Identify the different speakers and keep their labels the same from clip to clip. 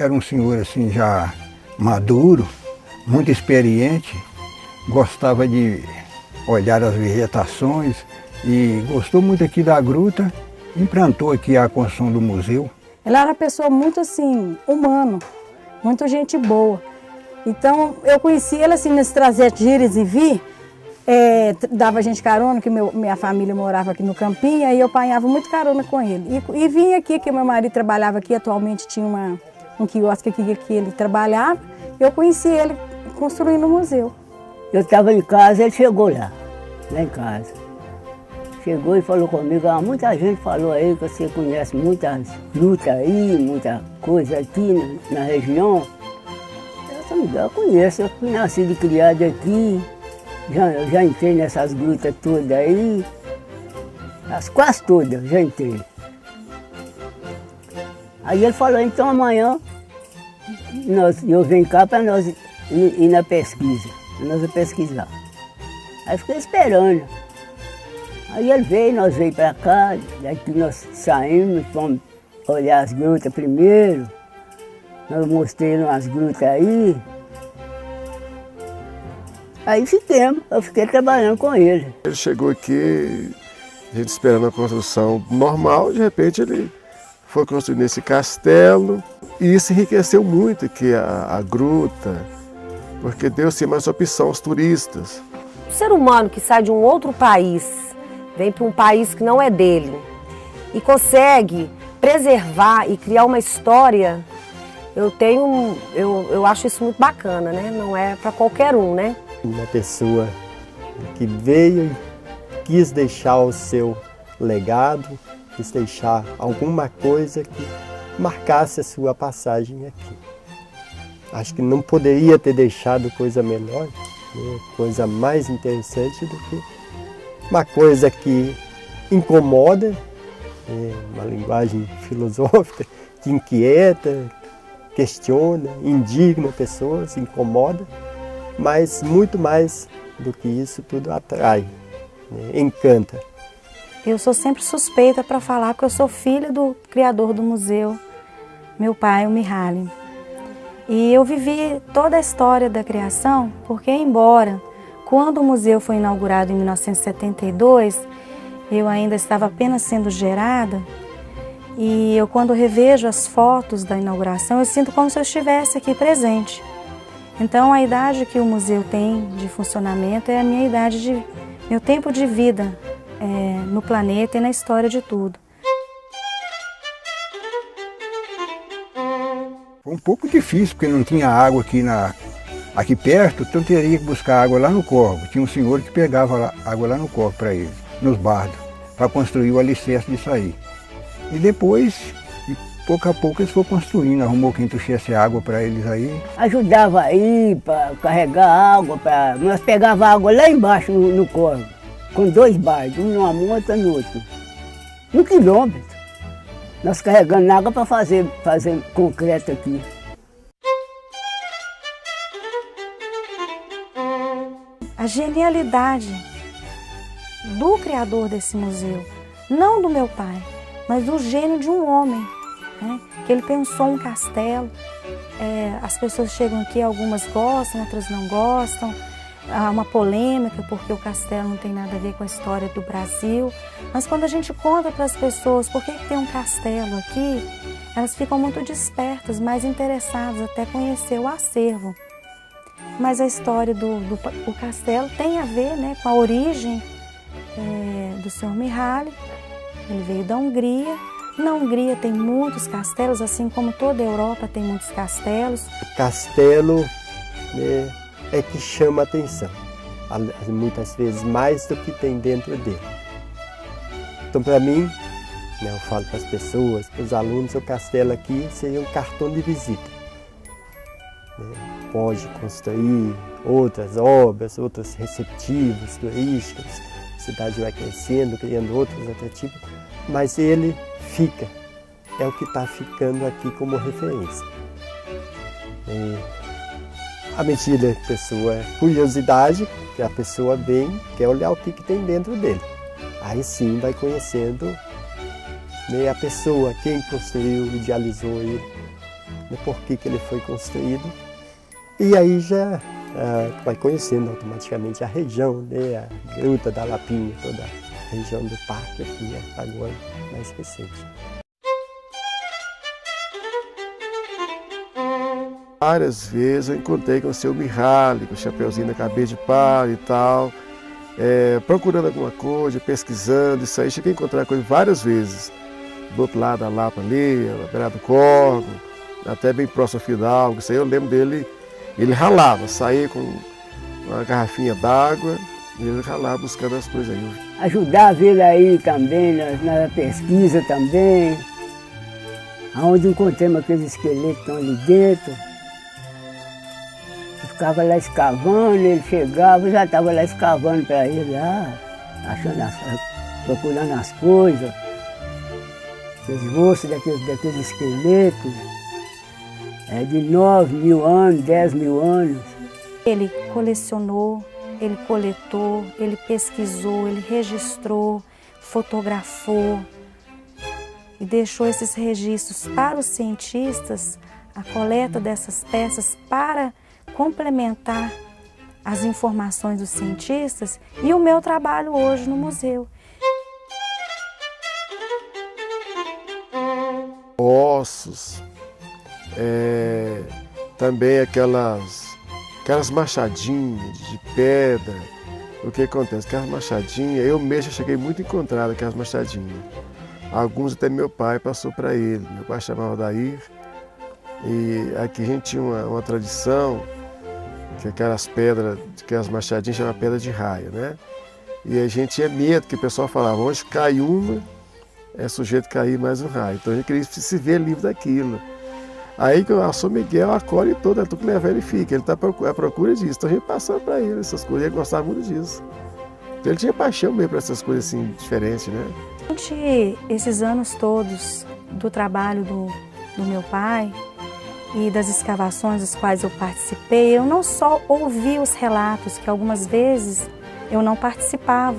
Speaker 1: era um senhor assim já maduro, muito experiente, gostava de olhar as vegetações e gostou muito aqui da gruta, implantou aqui a construção do museu.
Speaker 2: Ele era uma pessoa muito assim, humano, muito gente boa. Então eu conheci ele assim nesse trajeto de ir e vir, dava a gente carona, que minha família morava aqui no Campinho, aí eu apanhava muito carona com ele. E vinha aqui, que meu marido trabalhava aqui, atualmente tinha um quiosque aqui que ele trabalhava, eu conheci ele construindo o museu.
Speaker 3: Eu estava em casa, ele chegou lá em casa. Chegou e falou comigo, muita gente falou aí que você conhece muitas grutas aí, muita coisa aqui na região. Eu conheço, eu fui nascido e criado aqui, já entrei nessas grutas todas aí, quase todas já entrei. Aí ele falou, então amanhã eu venho cá para nós ir na pesquisa, para nós pesquisar. Aí fiquei esperando. Aí ele veio, nós veio para cá, daqui nós saímos, fomos olhar as grutas primeiro. Nós mostrei umas grutas aí. Aí eu fiquei trabalhando com ele.
Speaker 4: Ele chegou aqui, a gente esperando a construção normal, de repente ele foi construindo esse castelo. E isso enriqueceu muito aqui a gruta, porque deu-se mais opção aos turistas.
Speaker 5: O ser humano que sai de um outro país, vem para um país que não é dele e consegue preservar e criar uma história, eu acho isso muito bacana, né? Não é para qualquer um, né?
Speaker 6: Uma pessoa que veio e quis deixar o seu legado, quis deixar alguma coisa que marcasse a sua passagem aqui. Acho que não poderia ter deixado coisa melhor, né? Coisa mais interessante do que uma coisa que incomoda, uma linguagem filosófica, que inquieta, questiona, indigna pessoas, incomoda, mas muito mais do que isso tudo atrai, né? Encanta.
Speaker 2: Eu sou sempre suspeita para falar, porque eu sou filha do criador do museu, meu pai, o Mihaly. E eu vivi toda a história da criação, porque embora quando o museu foi inaugurado em 1972, eu ainda estava apenas sendo gerada, e eu quando revejo as fotos da inauguração, eu sinto como se eu estivesse aqui presente. Então a idade que o museu tem de funcionamento é a minha idade, meu tempo de vida no planeta e na história de tudo.
Speaker 1: Foi um pouco difícil, porque não tinha água aqui perto, então teria que buscar água lá no córrego. Tinha um senhor que pegava água lá no córrego para eles, nos bardos, para construir o alicerce disso aí. E depois, pouco a pouco, eles foram construindo, arrumou quem trouxesse água para eles aí.
Speaker 3: Ajudava aí para carregar água, nós pegávamos água lá embaixo no córrego, com 2 baldes, um numa mão, outro no outro. 1 quilômetro. Nós carregando água para fazer concreto aqui.
Speaker 2: A genialidade do criador desse museu, não do meu pai, mas do gênio de um homem, né? Que ele pensou um castelo, as pessoas chegam aqui, algumas gostam, outras não gostam, há uma polêmica porque o castelo não tem nada a ver com a história do Brasil, mas quando a gente conta para as pessoas por que tem um castelo aqui, elas ficam muito despertas, mais interessadas até conhecer o acervo. Mas a história do castelo tem a ver, né, com a origem do Sr. Mihaly. Ele veio da Hungria. Na Hungria tem muitos castelos, assim como toda a Europa tem muitos castelos.
Speaker 6: O castelo, né, é que chama a atenção, muitas vezes mais do que tem dentro dele. Então, para mim, né, eu falo para as pessoas, para os alunos, o castelo aqui seria um cartão de visita. Pode construir outras obras, outros receptivos, turísticos, a cidade vai crescendo, criando outros atrativos, mas ele fica, é o que está ficando aqui como referência. À medida que a pessoa, curiosidade, que a pessoa vem, quer olhar o que tem dentro dele. Aí sim vai conhecendo, né, a pessoa, quem construiu, idealizou ele. no porquê que ele foi construído. E aí já vai conhecendo automaticamente a região, né, a Gruta da Lapinha, toda a região do parque aqui, agora mais recente.
Speaker 4: Várias vezes eu encontrei com o seu Mihaly, com o chapeuzinho na cabeça de palha e tal, procurando alguma coisa, pesquisando, isso aí. Cheguei a encontrar com ele várias vezes, do outro lado da Lapa ali, na beira do Corgo, até bem próximo ao Fidalgo. Isso aí eu lembro dele, ele ralava, saía com uma garrafinha d'água e ele ralava buscando as coisas aí.
Speaker 3: Ajudava ele aí também, na pesquisa também, aonde encontramos aqueles esqueletos que estão ali dentro. Ficava lá escavando, ele chegava, eu já estava lá escavando para ele, lá, procurando as coisas, os ossos daqueles esqueletos, de 9.000 anos, 10.000 anos.
Speaker 2: Ele colecionou, ele coletou, ele pesquisou, ele registrou, fotografou e deixou esses registros para os cientistas, a coleta dessas peças para complementar as informações dos cientistas e o meu trabalho hoje no museu.
Speaker 4: Ossos, também aquelas machadinhas de pedra. O que acontece? Aquelas machadinhas, eu mesmo cheguei muito a encontrar aquelas machadinhas. Alguns até meu pai passou para ele, meu pai chamava Dair. E aqui a gente tinha uma tradição que aquelas pedras, aquelas machadinhas chamavam pedra de raio, né? E a gente tinha medo, que o pessoal falava, onde cai uma, é sujeito a cair mais um raio. Então a gente queria se ver livre daquilo. Aí que o São Miguel acolhe todo, tu que leva ele fica, ele está à procura disso. Então a gente passava para ele essas coisas, ele gostava muito disso. Então ele tinha paixão mesmo para essas coisas assim, diferentes, né?
Speaker 2: Durante esses anos todos do trabalho do meu pai, e das escavações das quais eu participei, eu não só ouvi os relatos, que algumas vezes eu não participava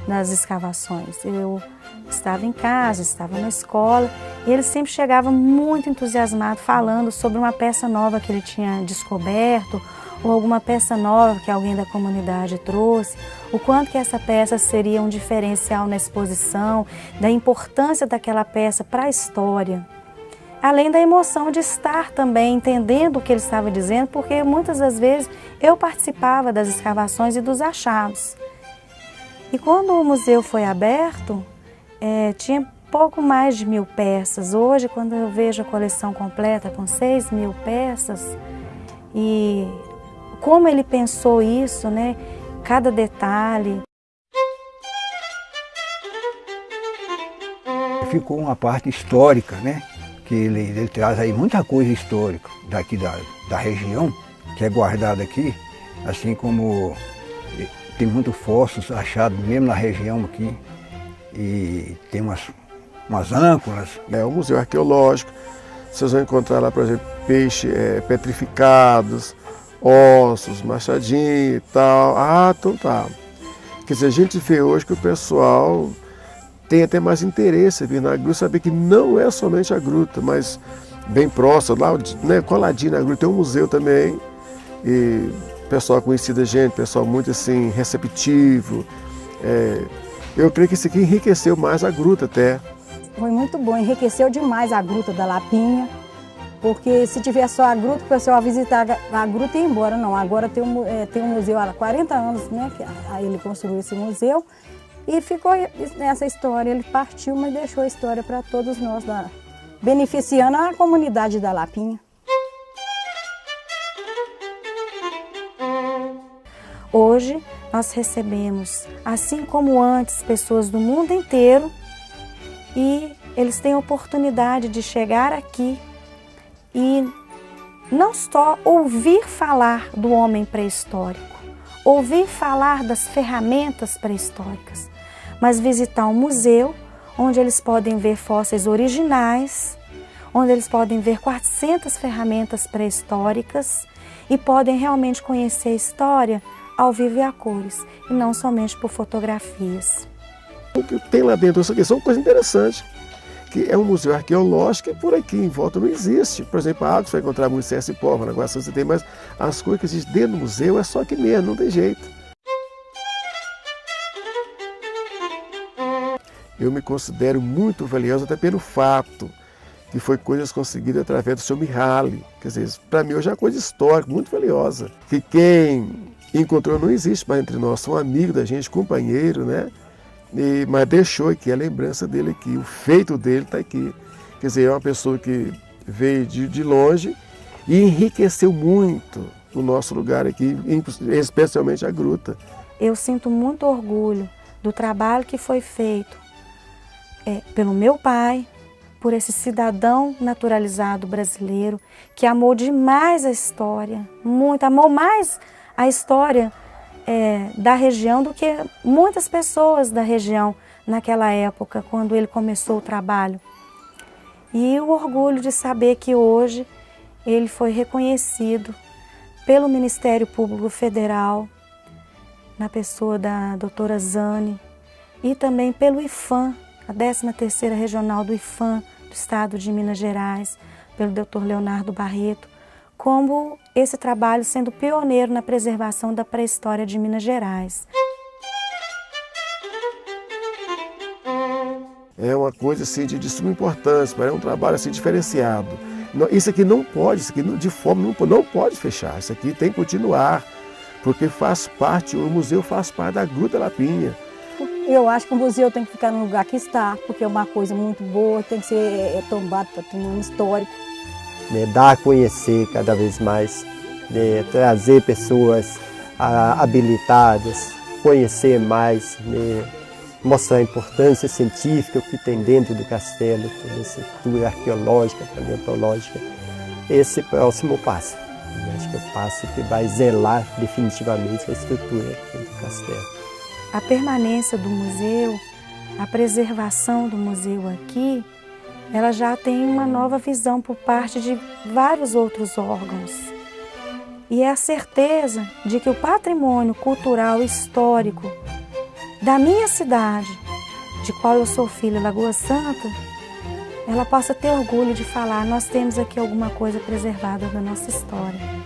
Speaker 2: das escavações. Eu estava em casa, estava na escola, e ele sempre chegava muito entusiasmado falando sobre uma peça nova que ele tinha descoberto, ou alguma peça nova que alguém da comunidade trouxe, o quanto que essa peça seria um diferencial na exposição, da importância daquela peça para a história. Além da emoção de estar também entendendo o que ele estava dizendo, porque muitas das vezes eu participava das escavações e dos achados. E quando o museu foi aberto, tinha pouco mais de 1.000 peças. Hoje, quando eu vejo a coleção completa com 6.000 peças, e como ele pensou isso, né? Cada detalhe.
Speaker 1: Ficou uma parte histórica, né? Que ele traz aí muita coisa histórica daqui da região, que é guardada aqui, assim como tem muitos fósseis achados mesmo na região aqui, e tem umas âncoras.
Speaker 4: É um museu arqueológico, vocês vão encontrar lá, por exemplo, peixes petrificados, ossos, machadinho e tal. Ah, então tá. Quer dizer, a gente vê hoje que o pessoal tem até mais interesse em vir na gruta, saber que não é somente a gruta, mas bem próximo, lá, né, coladinho na gruta, tem um museu também, e pessoal conhecido a gente, pessoal muito assim, receptivo. Eu creio que isso aqui enriqueceu mais a gruta até.
Speaker 7: Foi muito bom, enriqueceu demais a Gruta da Lapinha, porque se tivesse só a gruta, o pessoal visitar a gruta e ir embora. Não, agora tem um museu há 40 anos, né, que aí ele construiu esse museu, e ficou nessa história, ele partiu, mas deixou a história para todos nós, beneficiando a comunidade da Lapinha.
Speaker 2: Hoje nós recebemos, assim como antes, pessoas do mundo inteiro, e eles têm a oportunidade de chegar aqui e não só ouvir falar do homem pré-histórico, ouvir falar das ferramentas pré-históricas, mas visitar um museu onde eles podem ver fósseis originais, onde eles podem ver 400 ferramentas pré-históricas e podem realmente conhecer a história ao vivo e a cores, e não somente por fotografias.
Speaker 4: O que tem lá dentro, isso aqui são coisas interessantes. que é um museu arqueológico e por aqui em volta não existe. Por exemplo, a água você vai encontrar muito em Cipó, na Guaçu você tem, mas as coisas que existem dentro do museu é só aqui mesmo, não tem jeito. Eu me considero muito valioso até pelo fato que foi coisas conseguidas através do seu Mihaly. Quer dizer, para mim hoje é uma coisa histórica, muito valiosa. Que quem encontrou não existe mais entre nós, são amigos da gente, companheiro, né? Mas deixou aqui a lembrança dele aqui, o feito dele está aqui. Quer dizer, é uma pessoa que veio de longe e enriqueceu muito o nosso lugar aqui, especialmente a gruta.
Speaker 2: Eu sinto muito orgulho do trabalho que foi feito pelo meu pai, por esse cidadão naturalizado brasileiro que amou demais a história, muito, amou mais a história da região do que muitas pessoas da região naquela época, quando ele começou o trabalho. E o orgulho de saber que hoje ele foi reconhecido pelo Ministério Público Federal, na pessoa da doutora Zane, e também pelo IPHAN, a 13ª Regional do IPHAN, do Estado de Minas Gerais, pelo Dr. Leonardo Barreto, como esse trabalho sendo pioneiro na preservação da pré-história de Minas Gerais.
Speaker 4: É uma coisa assim, de suma importância, é um trabalho assim, diferenciado. Isso aqui não pode, isso aqui de forma não pode fechar, isso aqui tem que continuar, porque faz parte, o museu faz parte da Gruta Lapinha.
Speaker 7: Eu acho que o museu tem que ficar no lugar que está, porque é uma coisa muito boa, tem que ser tombado patrimônio histórico.
Speaker 6: Dar a conhecer cada vez mais, trazer pessoas habilitadas, conhecer mais, mostrar a importância científica que tem dentro do castelo, toda a estrutura arqueológica, paleontológica. Esse próximo passo, acho que é o passo que vai zelar definitivamente a estrutura do castelo.
Speaker 2: A permanência do museu, a preservação do museu aqui, ela já tem uma nova visão por parte de vários outros órgãos. E é a certeza de que o patrimônio cultural histórico da minha cidade, de qual eu sou filha, Lagoa Santa, ela possa ter orgulho de falar, nós temos aqui alguma coisa preservada da nossa história.